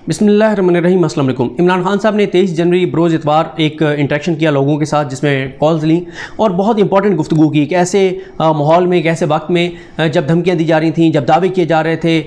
बिस्मिल्लाहिर्रहमानिर्रहीम। अस्सलाम वालेकुम। इमरान खान साहब ने 23 जनवरी बरोज़ इतवार एक इंटरेक्शन किया लोगों के साथ, जिसमें कॉल्स ली और बहुत इंपॉर्टेंट गुफ्तगू की कि ऐसे माहौल में, एक ऐसे वक्त में जब धमकियाँ दी जा रही थी, जब दावे किए जा रहे थे,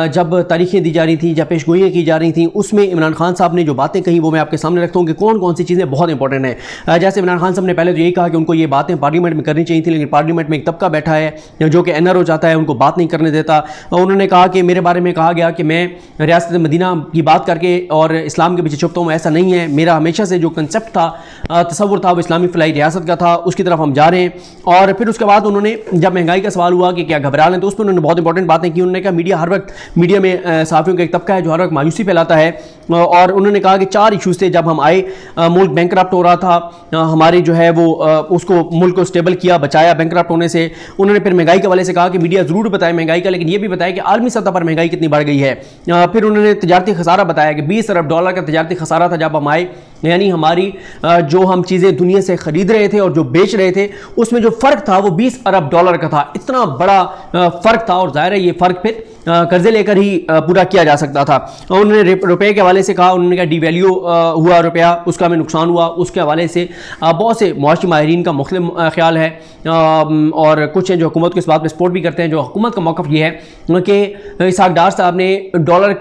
जब तारीखें दी जा रही थी, जब पेशगोइयाँ की जा रही थी, उसमें इमरान खान साहब ने जो बातें कही वो मैं आपके सामने रखता हूँ कि कौन कौन सी चीज़ें बहुत इंपॉर्टेंट हैं। जैसे इमरान खान साहब ने पहले तो यही कहा कि उनको ये बातें पार्लियामेंट में करनी चाहिए थी, लेकिन पार्लियामेंट में एक तबका बैठा है जो कि NRO चाहता है, उनको बात नहीं करने देता। उन्होंने कहा कि मेरे बारे में कहा गया कि मैं रियासत मदीना की बात करके और इस्लाम के पीछे छुपता हूँ। ऐसा नहीं है, मेरा हमेशा से जो कंसेप्ट था, तसव्वुर था, वो इस्लामी फलाई रियासत का था, उसकी तरफ हम जा रहे हैं। और फिर उसके बाद उन्होंने जब महंगाई का सवाल हुआ कि क्या घबरा लें, तो उस पर उन्होंने बहुत इंपॉर्टेंट बातें की। उन्होंने कहा मीडिया हर वक्त, मीडिया में सहाफ़ियों का एक तबका है जो हर वक्त मायूसी फैलाता है, और उन्होंने कहा कि 4 इशूज़ थे जब हम आए। मुल्क बैंकरप्ट हो रहा था, हमारी जो है वो उसको मुल्क को स्टेबल किया, बचाया बैंकरप्ट होने से। उन्होंने फिर महंगाई के हवाले से कहा कि मीडिया ज़रूर बताए महंगाई का, लेकिन ये भी बताया कि आलमी सतह पर महंगाई कितनी बढ़ गई है। फिर उन्होंने तजारती खसारा बताया कि $20 अरब का तजारती खसारा था जब हम आए, यानी हमारी जो हम चीज़ें दुनिया से ख़रीद रहे थे और जो बेच रहे थे, उसमें जो फ़र्क था वो $20 अरब का था। इतना बड़ा फ़र्क था, और ज़ाहिर है ये फ़र्क फिर कर्जे लेकर ही पूरा किया जा सकता था। उन्होंने रुपए के हवाले से कहा, उन्होंने कहा डिवैल्यू हुआ रुपया, उसका हमें नुकसान हुआ। उसके हवाले से बहुत से मुआशी माहिरीन का मुख्तलिफ ख्याल है, और कुछ हैं जो हुकूमत को इस बात पर सपोर्ट भी करते हैं। जो हुकूमत का मौक़िफ़ ये है कि इसहाक डार साहब ने डॉलर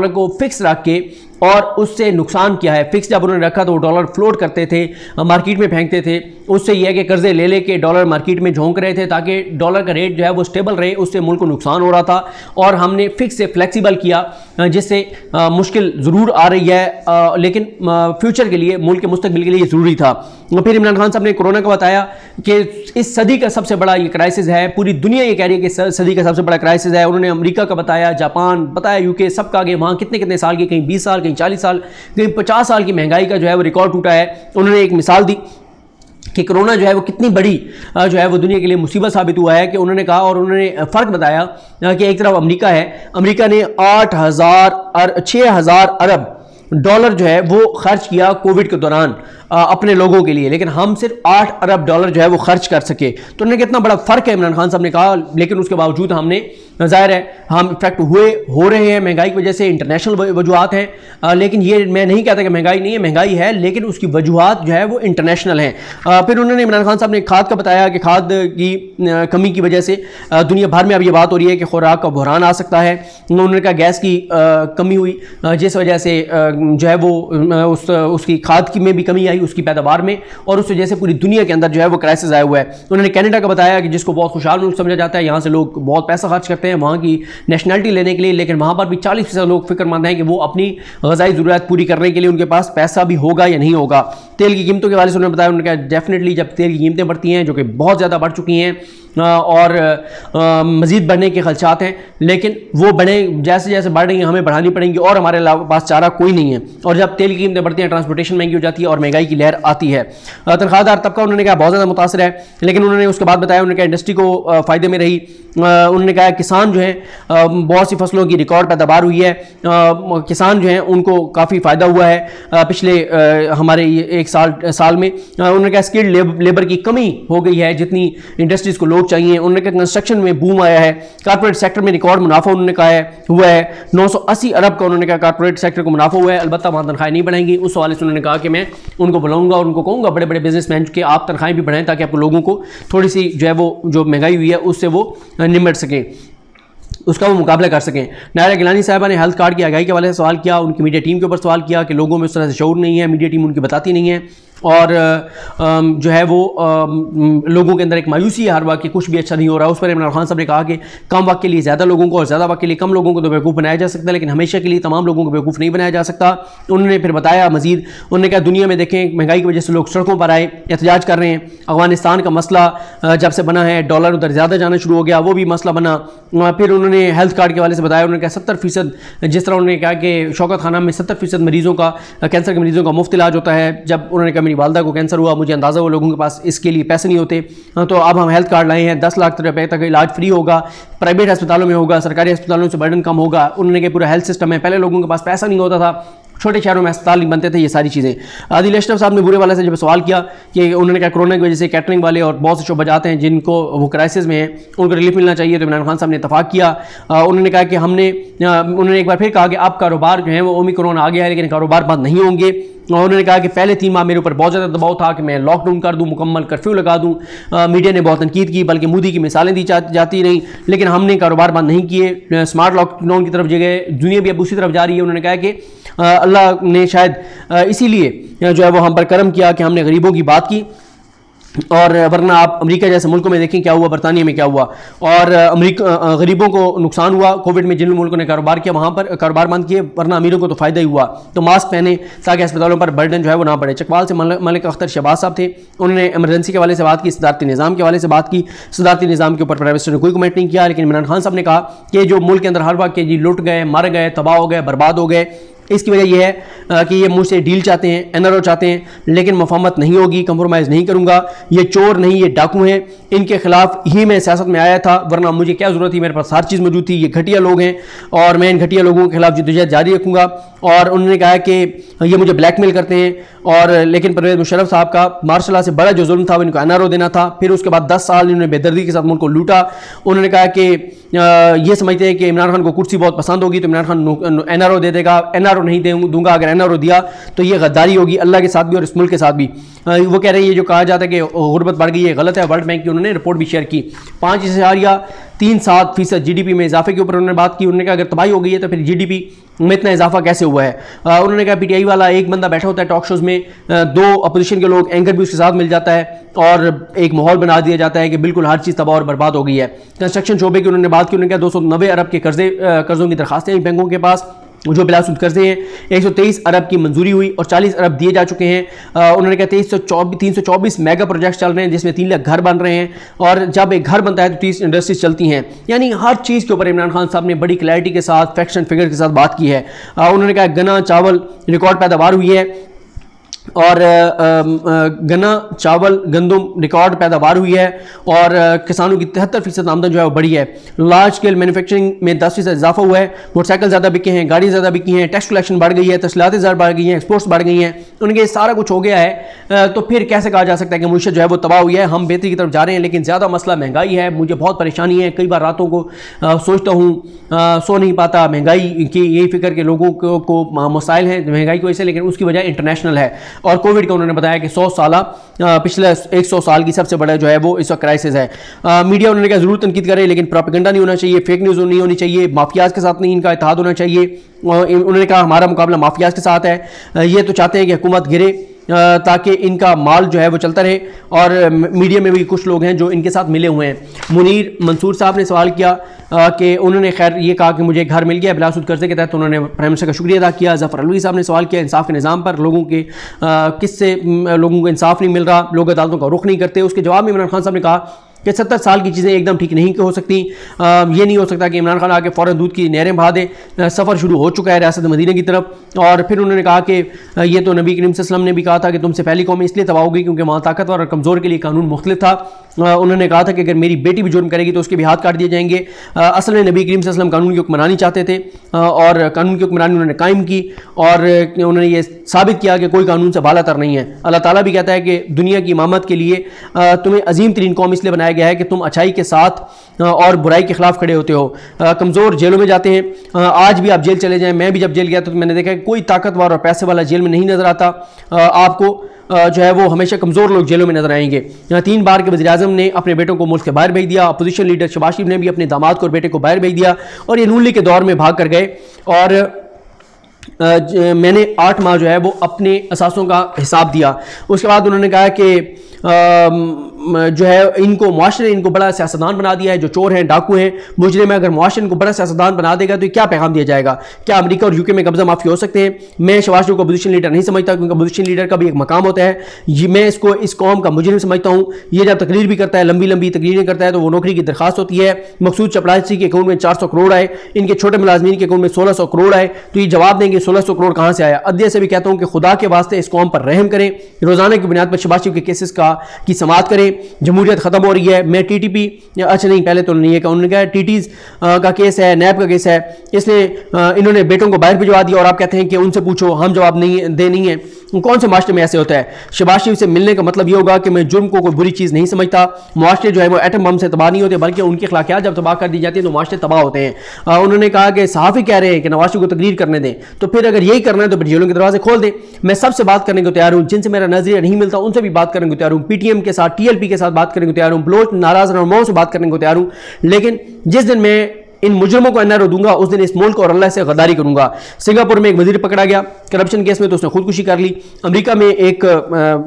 को फिक्स रख के और उससे नुकसान किया है। फिक्स जब उन्होंने रखा तो वो डॉलर फ्लोट करते थे, मार्केट में फेंकते थे। उससे यह है कि कर्जे ले लेके डॉलर मार्केट में झोंक रहे थे ताकि डॉलर का रेट जो है वो स्टेबल रहे, उससे मुल्क को नुकसान हो रहा था। और हमने फिक्स से फ्लेक्सिबल किया, जिससे मुश्किल ज़रूर आ रही है, लेकिन फ्यूचर के लिए, मुल्क के मुस्तकबिल के लिए ज़रूरी था। फिर इमरान खान साहब ने कोरोना का बताया कि इस सदी का सबसे बड़ा ये क्राइसिस है, पूरी दुनिया ये कह रही है कि सदी का सबसे बड़ा क्राइसिस है। उन्होंने अमेरिका का बताया, जापान बताया, UK सबका, कि वहाँ कितने कितने साल की, कहीं 20 साल, कहीं 40 साल, कहीं 50 साल की महंगाई का जो है वो रिकॉर्ड टूटा है। उन्होंने एक मिसाल दी कि कोरोना जो है वो कितनी बड़ी जो है वो दुनिया के लिए मुसीबत साबित हुआ है। कि उन्होंने कहा, और उन्होंने फ़र्क बताया कि एक तरफ अमेरिका है, अमेरिका ने 6,000 अरब डॉलर जो है वो खर्च किया कोविड के दौरान अपने लोगों के लिए, लेकिन हम सिर्फ 8 अरब डॉलर जो है वो खर्च कर सके। तो उन्होंने कितना बड़ा फ़र्क है, इमरान खान साहब ने कहा। लेकिन उसके बावजूद हमने, ज़ाहिर है हम इफेक्ट हो रहे हैं महंगाई की वजह से, इंटरनेशनल वजूहात हैं। लेकिन ये मैं नहीं कहता कि महंगाई नहीं है, महंगाई है, लेकिन उसकी वजूहात जो है वो इंटरनेशनल हैं। फिर उन्होंने, इमरान खान साहब ने खाद का बताया कि खाद की कमी की वजह से दुनिया भर में अब ये बात हो रही है कि खुराक का बहरान आ सकता है। उन्होंने कहा गैस की कमी हुई, जिस वजह से जो है वो उसकी खाद की में भी कमी आई, उसकी पैदावार में, और उस वजह से पूरी दुनिया के अंदर जो है वो क्राइसिस आया हुआ है। उन्होंने कनाडा का बताया कि जिसको बहुत खुशहाल मुल्क समझा जाता है, यहाँ से लोग बहुत पैसा खर्च करते हैं वहाँ की नेशनलिटी लेने के लिए, लेकिन वहाँ पर भी 40% लोग फिक्रमंद हैं कि वो अपनी ग़िज़ाई ज़रूरत पूरी करने के लिए उनके पास पैसा भी होगा या नहीं होगा। तेल की कीमतों के बारे में उन्होंने बताया, उन्होंने कहा डेफिनेटली जब तेल की कीमतें बढ़ती हैं, जो कि बहुत ज़्यादा बढ़ चुकी हैं और मज़ीद बढ़ने के खदशात हैं, लेकिन वो बढ़े, जैसे जैसे बढ़ रही हैं हमें बढ़ानी पड़ेंगी, और हमारे पास चारा कोई नहीं है। और जब तेल की कीमतें बढ़ती हैं, ट्रांसपोर्टेशन महंगी हो जाती है और महंगाई की लहर आती है। तनख्वाहदार तबका, उन्होंने कहा, बहुत ज़्यादा मुतासर है। लेकिन उन्होंने उसके बाद बताया, उन्होंने कहा इंडस्ट्री को फ़ायदे में रही। उन्होंने कहा किसान जो हैं, बहुत सी फसलों की रिकॉर्ड पैदावार हुई है, किसान जो हैं उनको काफ़ी फ़ायदा हुआ है पिछले हमारे एक साल में। उन्होंने कहा स्किल्ड लेबर की कमी हो गई है, जितनी इंडस्ट्रीज़ को लोग चाहिए। उन्होंने कहा कंस्ट्रक्शन में बूम आया है, कारपोरेट सेक्टर में रिकॉर्ड मुनाफा उन्होंने कहा है हुआ है, 980 अरब का उन्होंने कहा कारपोरेट सेक्टर को मुनाफा हुआ है। अलबत्ता वहाँ तनख्वाहें नहीं बढ़ेंगी। उस हवाले से उन्होंने कहा कि मैं उनको बुलाऊंगा और उनको कहूँगा, बड़े बड़े बिजनेसमैन के आप तनख्वाहें भी बढ़ाएं, ताकि आपको लोगों को थोड़ी सी जो है वो जो महंगाई हुई है उससे वो निमट सकें, उसका वो मुकाबला कर सकें। नायरा गिलानी साहबा ने हेल्थ कार्ड की आगाही के हवाले से सवाल किया, उनकी मीडिया टीम के ऊपर सवाल किया कि लोगों में उस तरह से शऊर नहीं है, मीडिया टीम उनकी बताती नहीं है, और जो है वो लोगों के अंदर एक मायूसी है हर वक्त कि कुछ भी अच्छा नहीं हो रहा। उस पर इमरान खान साहब ने कहा कि कम वक्त के लिए ज़्यादा लोगों को और ज़्यादा वक्त के लिए कम लोगों को तो बेवकूफ़ बनाया जा सकता है, लेकिन हमेशा के लिए तमाम लोगों को बेवकूफ़ नहीं बनाया जा सकता। उन्होंने फिर बताया मज़ीद, उन्होंने कहा दुनिया में देखें महंगाई की वजह से लोग सड़कों पर आए, एहतजाज कर रहे हैं। अफगानिस्तान का मसला जब से बना है, डॉलर उधर ज़्यादा जाना शुरू हो गया, वो भी मसला बना। फिर उन्होंने हेल्थ कार्ड के हवाले से बताया, उन्होंने कहा 70%, जिस तरह उन्होंने कहा कि शौकत खाना में 70% मरीज़ों का, कैंसर के मरीज़ों का मुफ्त इलाज होता है। जब उन्होंने कहा मेरी वालदा को कैंसर हुआ, मुझे अंदाज़ा वो लोगों के पास इसके लिए पैसे नहीं होते, तो अब हम हेल्थ कार्ड लाए हैं, 10 लाख रुपए तक इलाज फ्री होगा, प्राइवेट अस्पतालों में होगा, सरकारी अस्पतालों से बर्डन कम होगा। उन्होंने कहा पूरा हेल्थ सिस्टम है, पहले लोगों के पास पैसा नहीं होता था, छोटे शहरों में अस्पताल नहीं बनते थे, ये सारी चीज़ें। आदिल अशरफ साहब ने बुरे वाले से जब सवाल किया कि उन्होंने कहा कोरोना की वजह से कैटरिंग वाले और बहुत से शोबा जाते हैं जिनको वो क्राइसिस में हैं, उनको रिलीफ मिलना चाहिए, तो इमरान खान साहब ने इतफाक़ किया। उन्होंने कहा कि उन्होंने एक बार फिर कहा कि अब कारोबार जो है वो ओमिक्रॉन आ गया है लेकिन कारोबार बंद नहीं होंगे। उन्होंने कहा कि पहले 3 माह मेरे ऊपर बहुत ज़्यादा दबाव था कि मैं लॉकडाउन कर दूं, मुकम्मल कर्फ्यू लगा दूं। मीडिया ने बहुत तनकीद की, बल्कि मोदी की मिसालें दी जाती रहीं, लेकिन हमने कारोबार बंद नहीं किए, स्मार्ट लॉकडाउन की तरफ गए। दुनिया भी अब उसी तरफ जा रही है। उन्होंने कहा कि अल्लाह ने शायद इसीलिए जो है वो हम पर करम किया कि हमने गरीबों की बात की, और वरना आप अमेरिका जैसे मुल्कों में देखें क्या हुआ, बरतानिया में क्या हुआ, और गरीबों को नुकसान हुआ कोविड में। जिन मुल्कों ने कारोबार किया वहाँ पर कारोबार बंद किए, वरना अमीरों को तो फ़ायदा ही हुआ। तो मास्क पहने ताकि अस्पतालों पर बर्डन जो है वो ना पड़े। चकवाल से मलिक अख्तर शहबाज साहब थे, उन्होंने एमरजेंसी के हवाले से बात की, सदारती निज़ाम के हवाले से बात की। सदारती निज़ाम के ऊपर प्राइम मिनिस्टर ने कोई कमेंट नहीं किया, लेकिन इमरान खान साहब ने कहा कि जो मुल्क के अंदर हर वक्त के जी लुट गए, मर गए, तबाह हो गए, बर्बाद हो गए, इसकी वजह यह है कि ये मुझसे डील चाहते हैं, एनआरओ चाहते हैं, लेकिन मुफाहमत नहीं होगी, कंप्रोमाइज़ नहीं करूँगा। ये चोर नहीं, ये डाकू हैं, इनके खिलाफ ही मैं सियासत में आया था, वरना मुझे क्या ज़रूरत थी, मेरे पास हर चीज़ मौजूद थी। ये घटिया लोग हैं और मैं इन घटिया लोगों के खिलाफ जद्दोजहद जारी रखूँगा। और उन्होंने कहा कि ये मुझे ब्लैकमेल करते हैं, और लेकिन परवेज़ मुशर्रफ साहब का मार्शल लॉ से बड़ा जो जुल्म था वो इनको एनआरओ देना था। फिर उसके बाद 10 साल इन्होंने बेदर्दी के साथ मुल्क को लूटा। उन्होंने कहा कि ये समझते हैं कि इमरान खान को कुर्सी बहुत पसंद होगी तो इमरान खान एनआरओ दे देगा, एनआरओ नहीं दूंगा, अगर एनआरओ दिया तो ये गद्दारी होगी अल्लाह के साथ भी और इस मुल्क के साथ भी। वो कह रहे हैं ये जो कहा जाता है कि गुर्बत बढ़ गई है, गलत है। वर्ल्ड बैंक की उन्होंने रिपोर्ट भी शेयर की। 5.37% जीडीपी में इजाफे के ऊपर उन्होंने बात की। उन्होंने कहा अगर तबाही हो गई है तो फिर जीडीपी में इतना इजाफा कैसे हुआ है। उन्होंने कहा पीटीआई वाला एक बंदा बैठा होता है टॉक शोज़ में, 2 अपोजिशन के लोग एंकर भी उसके साथ मिल जाता है और एक माहौल बना दिया जाता है कि बिल्कुल हर चीज़ तबाह और बर्बाद हो गई है। कंस्ट्रक्शन शोबे की उन्होंने बात की। उन्होंने कहा 290 अरब के कर्ज़ों की दरखास्तें हैं बैंकों के पास, जो बिलासूद कर्जे हैं। 123 अरब की मंजूरी हुई और 40 अरब दिए जा चुके हैं। उन्होंने कहा 324 मेगा प्रोजेक्ट्स चल रहे हैं जिसमें 3 लाख घर बन रहे हैं, और जब एक घर बनता है तो 30 इंडस्ट्रीज चलती हैं। यानी हर चीज़ के ऊपर इमरान खान साहब ने बड़ी क्लैरिटी के साथ फैक्ट्स एंड फिगर के साथ बात की है। उन्होंने कहा गन्ना चावल रिकॉर्ड पैदावार हुई है, और गन्ना चावल गंदम रिकॉर्ड पैदावार हुई है, और किसानों की 73% आमदन जो है वो बढ़ी है। लार्ज स्केल मैन्युफैक्चरिंग में 10% इजाफा हुआ है। मोटरसाइकिल ज़्यादा बिके हैं, गाड़ी ज़्यादा बिकी हैं, टैक्स कलेक्शन बढ़ गई है, तस्लीहातें ज़्यादा बढ़ गई हैं, एक्सपोर्ट्स बढ़ गई हैं। उनके सारा कुछ हो गया है, तो फिर कैसे कहा जा सकता है कि मुश्किल जो है वो तबाह हुई है। हम बेहतरी की तरफ जा रहे हैं, लेकिन ज़्यादा मसला महंगाई है। मुझे बहुत परेशानी है, कई बार रातों को सोचता हूँ, सो नहीं पाता। महंगाई की यही फिक्र के लोगों को मसाइल हैं महंगाई की वजह से, लेकिन उसकी वजह इंटरनेशनल है। और कोविड का उन्होंने बताया कि 100 साल पिछले 100 साल की सबसे बड़ा जो है वो इस वक्त क्राइसिस है। मीडिया उन्होंने कहा जरूर तनकीद करे, लेकिन प्रोपेगेंडा नहीं होना चाहिए, फेक न्यूज़ नहीं होनी चाहिए, माफियाज के साथ नहीं इनका इत्तेहाद होना चाहिए। उन्होंने कहा हमारा मुकाबला माफियाज के साथ है। ये तो चाहते हैं कि हुकूमत गिरे ताकि इनका माल जो है वो चलता रहे, और मीडिया में भी कुछ लोग हैं जो इनके साथ मिले हुए हैं। मुनीर मंसूर साहब ने सवाल किया कि उन्होंने खैर ये कहा कि मुझे घर मिल गया बिलासूद कर्जे के तहत, तो उन्होंने प्राइम मिनिस्टर का शुक्रिया अदा किया। जफर अलवी साहब ने सवाल किया इंसाफ के निज़ाम पर, लोगों के किससे लोगों को इंसाफ नहीं मिल रहा, लोग अदालतों का रुख नहीं करते। उसके जवाब में इमरान खान साहब ने कहा कि 70 साल की चीज़ें एकदम ठीक नहीं हो सकती। ये नहीं हो सकता कि इमरान खान आके फ़ौरन दूध की नहरें बहा दे। सफ़र शुरू हो चुका है रियासत मदीना की तरफ। और फिर उन्होंने कहा कि ये तो नबी करीम सल्लल्लाहु अलैहि वसल्लम ने भी कहा था कि तुमसे पहली कौमें इसलिए तबाह होगी क्योंकि वहाँ ताकतवर और कमज़ोर के लिए कानून मुख्तलिफ था। उन्होंने कहा था कि अगर मेरी बेटी भी जुर्म करेगी तो उसके भी हाथ काट दिए जाएंगे। असल में नबी करीम सल्लल्लाहु अलैहि वसल्लम कानून की हुक्मरानी चाहते थे, और कानून की हुक्मरानी उन्होंने कायम की, और उन्होंने ये साबित किया कि कोई कानून से बालातर नहीं है। अल्लाह ताला भी कहता है कि दुनिया की इमामत के लिए तुम्हें अजीम तरीन कौम इसलिए बनाया गया है कि तुम अच्छाई के साथ और बुराई के खिलाफ खड़े होते हो। कमज़ोर जेलों में जाते हैं। आज भी आप जेल चले जाएं, मैं भी जब जेल गया तो मैंने देखा कि कोई ताकतवर और पैसे वाला जेल में नहीं नज़र आता। आपको जो है वो हमेशा कमज़ोर लोग जेलों में नजर आएंगे। 3 बार के वज़ीर-ए-आज़म ने अपने बेटों को मुल्क से बाहर भेज दिया। अपोजिशन लीडर शहबाज शरीफ ने भी अपने दामाद को और बेटे को बाहर भेज दिया, और ये नून लीग के दौर में भाग कर गए। और मैंने 8 माह जो है वो अपने असासों का हिसाब दिया। उसके बाद उन्होंने कहा कि जो है इनको मुआशरे इनको बड़ा सियासतदान बना दिया है, जो चोर हैं डाकू हैं मुजरिम है। अगर मुआशरे इनको बड़ा सियासतदान बना देगा तो क्या पैगाम दिया जाएगा? क्या अमेरिका और यूके में कब्जा माफी हो सकते हैं? मैं शहबाज शरीफ को अपोजिशन लीडर नहीं समझता, क्योंकि अपोजिशन लीडर का भी एक मकाम होता है। मैं इसको इस कौम का मुजरिम समझता हूँ। ये जब तकरीर भी करता है, लंबी लंबी तकरीरें करता है, तो वो नौकरी की दरखास्त होती है। मकसूद चपरासी के अकाउंट में 400 करोड़ आए, इनके छोटे मुलाजमीन के अकाउंट में 1600 करोड़ आए, तो ये जवाब देंगे 1600 करोड़ कहां से आया। अध्यक्ष से भी कहता हूं कि खुदा के वास्ते इस कौम पर रहम करें, रोजाना की बुनियाद पर शहबाज शरीफ के केसेस की समाअत करें। जमहूरियत खत्म हो रही है। मैं टीटीपी, अच्छा नहीं पहले तो नहीं है, उन्होंने कहा टीटीज का केस है, नैब का केस है, इसलिए इन्होंने बेटों को बाहर भिजवा दिया और आप कहते हैं कि उनसे पूछो, हम जवाब नहीं दे नहीं है। कौन से मास्टर में ऐसे होता है? शहबाज शरीफ से मिलने का मतलब यह होगा कि मैं जुर्म को कोई बुरी चीज़ नहीं समझता। मास्टर जो है वो एटम बम से तबाह नहीं होते, बल्कि उनकी अखलाकियात जब तबाह कर दी जाती है तो मास्टर तबाह होते हैं। उन्होंने कहा कि सहाफ़ी कह रहे हैं कि नवाज शरीफ को तकरीर करने दें, तो फिर अगर यही करना है तो फिर जेलों के दरवाजे खोल दें। मैं सबसे बात करने को तैयार हूँ, जिनसे मेरा नजरिया नहीं मिलता उनसे भी बात करने को तैयार हूँ, पीटीएम के साथ, टीएलपी के साथ बात करने को तैयार हूँ, बलोच नाराज रहनुमाओं से बात करने को तैयार हूँ। लेकिन जिस दिन मैं इन मुजरमों को एनआरओ दूंगा उस दिन इस मुल्क और अल्लाह से गद्दारी करूंगा। सिंगापुर में एक वजीर पकड़ा गया करप्शन केस में, तो उसने खुदकुशी कर ली। अमेरिका में एक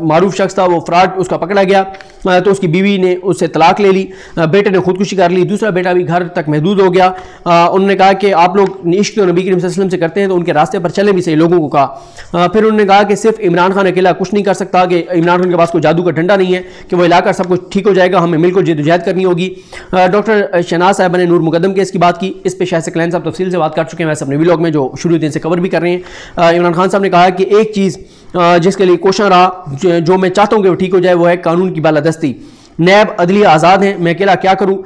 मारूफ शख्स था, वो फ्रॉड, उसका पकड़ा गया तो उसकी बीवी ने उससे तलाक ले ली, बेटे ने खुदकुशी कर ली, दूसरा बेटा भी घर तक महदूद हो गया। उन्होंने कहा कि आप लोग इश्क तो नबी करीम सल्लल्लाहु अलैहि वसल्लम से करते हैं तो उनके रास्ते पर चले भी सही, लोगों को कहा। फिर उन्होंने कहा कि सिर्फ इमरान खान अकेला कुछ नहीं कर सकता, कि इमरान खान के पास कोई जादू का डंडा नहीं है कि वो हिलाकर सब कुछ ठीक हो जाएगा, हमें मिलकर जद्दोजहद करनी होगी। डॉक्टर शहनाज साहब ने नूर मुकद्दम केस की बात की, इस पर शायद से क्लैन साहब तफसील से बात कर चुके हैं, वैसे अपने व्लॉग में जो शुरू दिन से कवर भी कर रहे हैं। इमरान खान साहब ने कहा कि एक चीज़ जिसके लिए क्वेश्चन रहा, जो मैं चाहता हूं कि वो ठीक हो जाए, वो है कानून की बालादस्ती। नैब अदलिया आज़ाद हैं, मैं अकेला क्या करूं?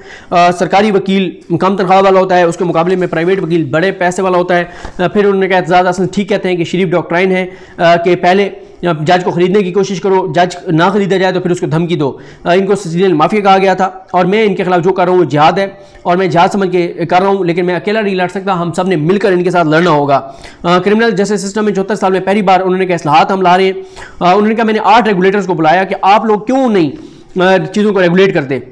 सरकारी वकील कम तनख्वाह वाला होता है, उसके मुकाबले में प्राइवेट वकील बड़े पैसे वाला होता है। फिर उन्होंने कहा ज़्यादा असल ठीक कहते हैं कि शरीफ डॉक्ट्राइन है कि पहले जज को खरीदने की कोशिश करो, जज ना खरीदा जाए तो फिर उसको धमकी दो। इनको सिसिलियन माफिया कहा गया था और मैं इनके खिलाफ जो कर रहा हूँ जिहाद है और मैं जिहाद समझ के कर रहा हूँ, लेकिन मैं अकेला नहीं लड़ सकता, हम सब ने मिलकर इनके साथ लड़ना होगा। क्रिमिनल जस्टिस सिस्टम में 74 साल में पहली बार उन्होंने कहा इस्लाहात हम ला रहे हैं। उन्होंने कहा मैंने 8 रेगुलेटर्स को बुलाया कि आप लोग क्यों नहीं चीज़ों को रेगुलेट करते।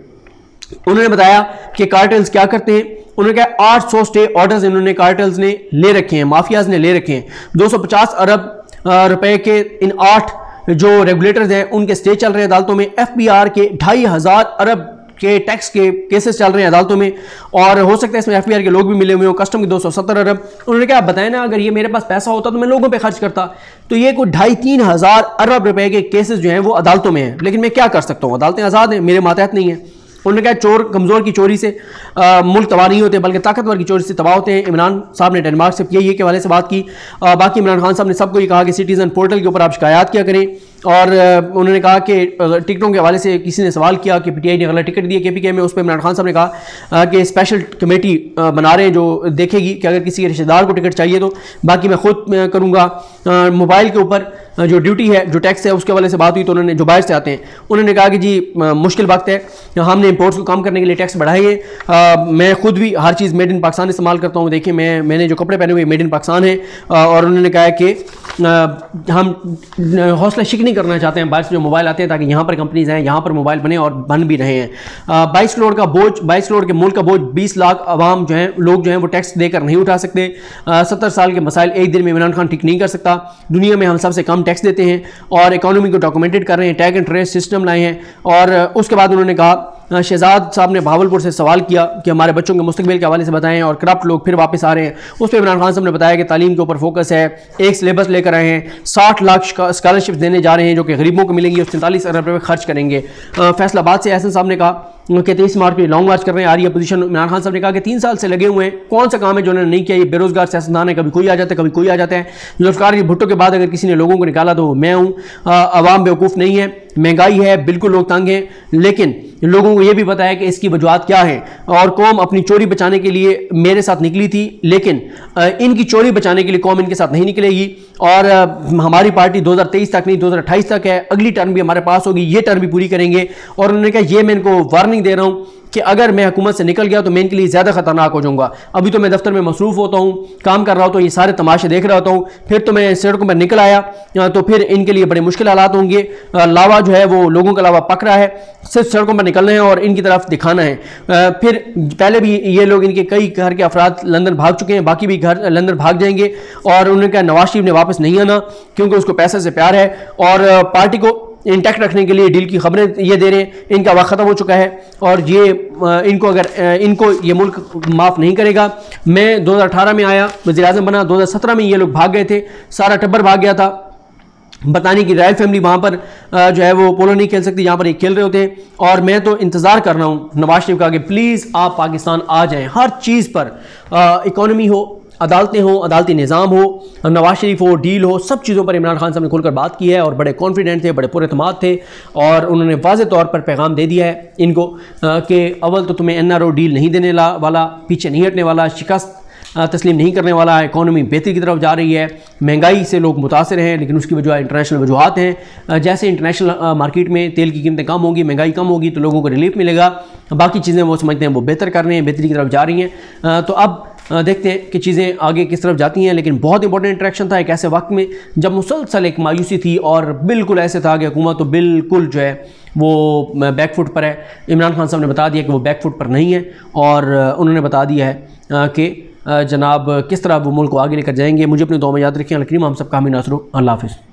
उन्होंने बताया कि कार्टेल्स क्या करते हैं। उन्होंने कहा 800 स्टे ऑर्डर्स इन्होंने कार्टेल्स ने ले रखे हैं, माफियाज ने ले रखे हैं। 250 अरब रुपए के इन 8 जो रेगुलेटर्स हैं उनके स्टे चल रहे हैं अदालतों में। एफबीआर के 2500 अरब के टैक्स के केसेस चल रहे हैं अदालतों में, और हो सकता है इसमें एफबीआर के लोग भी मिले हुए हो। कस्टम के 270 अरब। उन्होंने कहा बताएं ना, अगर ये मेरे पास पैसा होता तो मैं लोगों पे खर्च करता। तो ये कोई 2,500-3 हज़ार अरब रुपए के केसेस जो हैं वो अदालतों में हैं, लेकिन मैं क्या कर सकता हूँ, अदालतें आज़ाद हैं, मेरे मातहत नहीं है। उन्होंने कहा चोर कमज़ोर की चोरी से मुल्क तबाह नहीं होते, बल्कि ताकतवर की चोरी से तबाह होते हैं। इमरान साहब ने डेनमार्क से यही के हवाले से बात की। बाकी इमरान खान साहब ने सबको ये कहा कि सिटीजन पोर्टल के ऊपर आप शिकायत किया करें, और उन्होंने कहा कि टिकटों के हवाले से किसी ने सवाल किया कि पीटीआई ने गलत टिकट दिए केपीके में, उस पर इमरान खान साहब ने कहा कि स्पेशल कमेटी बना रहे हैं जो देखेगी कि अगर किसी के रिश्तेदार को टिकट चाहिए तो, बाकी मैं खुद करूँगा। मोबाइल के ऊपर जो ड्यूटी है, जो टैक्स है, उसके हवाले से बात हुई तो उन्होंने, जो बाहर से आते हैं, उन्होंने कहा कि जी मुश्किल वक्त है, हमने इंपोर्ट्स को कम करने के लिए टैक्स बढ़ाए हैं। मैं खुद भी हर चीज़ मेड इन पाकिस्तान इस्तेमाल करता हूँ। देखिए मैंने जो कपड़े पहने हुए मेड इन पाकिस्तान है। और उन्होंने कहा कि हम हौसला शिक नहीं करना चाहते हैं बाहर से जो मोबाइल आते हैं, ताकि यहाँ पर कंपनीज हैं, यहाँ पर मोबाइल बने और बन भी रहे हैं। 22 करोड़ का बोझ, 22 करोड़ के मुल्क का बोझ 20 लाख आवाम जो हैं, लोग जो हैं वो टैक्स देकर नहीं उठा सकते। 70 साल के मसाइल एक दिन में इमरान खान ठीक नहीं कर सकता। दुनिया में हम सबसे कम टैक्स देते हैं और इकोनॉमी को डॉक्यूमेंटेड कर रहे हैं, टैग एंड ट्रेस सिस्टम लाए हैं। और उसके बाद उन्होंने कहा, शहजाद साहब ने भावलपुर से सवाल किया कि हमारे बच्चों के मुस्तकबिल के हवाले से बताएं और करप्ट लोग फिर वापस आ रहे हैं। उस पर इमरान खान साहब ने बताया कि तालीम के ऊपर फोकस है, एक सिलेबस लेकर आए हैं, 60 लाख स्कॉलरशिप देने जा रहे हैं जो कि गरीबों को मिलेंगी और 43 अरब रुपये खर्च करेंगे। फैसलाबाद से एहसन साहब ने कहा कि 23 मार्च पे लॉन्ग मार्च कर रहे हैं, आ रही है अपोजिशन। इमरान खान साहब ने कहा कि 3 साल से लगे हुए हैं, कौन सा काम है जो उन्होंने नहीं किया। ये बेरोजगार सियासतदान है, कभी कोई आ जाता है, कभी कोई आ जाता है। जुल्फ़िकार भुट्टो के बाद अगर किसी ने लोगों को निकाला तो मैं हूँ। आवाम बेवकूफ़ नहीं है, महंगाई है, बिल्कुल लोग तंग हैं, लेकिन लोगों को यह भी पता है कि इसकी वजूहत क्या है। और कौम अपनी चोरी बचाने के लिए मेरे साथ निकली थी, लेकिन इनकी चोरी बचाने के लिए कौम इनके साथ नहीं निकलेगी। और हमारी पार्टी 2023 तक नहीं 2028 तक है, अगली टर्म भी हमारे पास होगी, ये टर्म भी पूरी करेंगे। और उन्होंने कहा ये मैं इनको वार्निंग दे रहा हूँ कि अगर मैं हुकूमत से निकल गया तो मैं इनके लिए ज़्यादा खतरनाक हो जाऊंगा। अभी तो मैं दफ्तर में मसरूफ़ होता हूँ, काम कर रहा हूँ, तो ये सारे तमाशे देख रहा होता हूँ, फिर तो मैं सड़कों पर निकल आया तो फिर इनके लिए बड़े मुश्किल हालात होंगे। लावा जो है वो लोगों का लावा पक रहा है, सिर्फ सड़कों पर निकलना है और इनकी तरफ दिखाना है। फिर पहले भी ये लोग, इनके कई घर के अफराद लंदन भाग चुके हैं, बाकी भी घर लंदन भाग जाएंगे। और उन्होंने कहा नवाज शरीफ ने वापस नहीं आना क्योंकि उसको पैसे से प्यार है और पार्टी को इंटैक्ट रखने के लिए डील की खबरें ये दे रहे हैं। इनका वक्त ख़त्म हो चुका है और ये इनको अगर इनको ये मुल्क माफ़ नहीं करेगा। मैं 2018 में आया, वज़ीर-ए-आज़म बना, 2017 में ये लोग भाग गए थे, सारा टब्बर भाग गया था। बताने की रॉयल फैमिली वहाँ पर जो है वो पोलो नहीं खेल सकती, यहाँ पर ये खेल रहे होते हैं। और मैं तो इंतज़ार कर रहा हूँ नवाज शरीफ का कि प्लीज़ आप पाकिस्तान आ जाएँ, हर चीज़ पर, इकॉनमी हो, अदालतें हों, अदालती निज़ाम हो, नवाज शरीफ हो, डील हो, सब चीज़ों पर इमरान खान साहब ने खुलकर बात की है और बड़े कॉन्फिडेंट थे, बड़े पुरएतमाद थे और उन्होंने वाज़ेह तौर पर पैगाम दे दिया है इनको कि अव्वल तो तुम्हें NRO डील नहीं देने वाला, पीछे नहीं हटने वाला, शिकस्त तस्लीम नहीं करने वाला है, इकॉनमी बेहतरी की तरफ जा रही है, महंगाई से लोग मुतासर हैं लेकिन उसकी वजह इंटरनेशनल वजूहत हैं। जैसे इंटरनेशनल मार्केट में तेल की कीमतें कम होंगी, महंगाई कम होगी तो लोगों को रिलीफ मिलेगा, बाकी चीज़ें वो समझते हैं वो बेहतर कर रहे हैं, बेहतरी की तरफ जा रही हैं। तो अब देखते हैं कि चीज़ें आगे किस तरफ जाती हैं। लेकिन बहुत इंपॉर्टेंट इंटरेक्शन था एक ऐसे वक्त में जब मुसलसल एक मायूसी थी और बिल्कुल ऐसे था कि हुकूमत तो बिल्कुल जो है वो बैकफुट पर है। इमरान खान साहब ने बता दिया कि वो बैकफुट पर नहीं है और उन्होंने बता दिया है कि जनाब किस तरह वो मुल्क को आगे लेकर जाएंगे। मुझे अपनी दुआ में याद रखें। अल करीम हम सब का हामी नासरो। अल्लाह हाफ़िज़।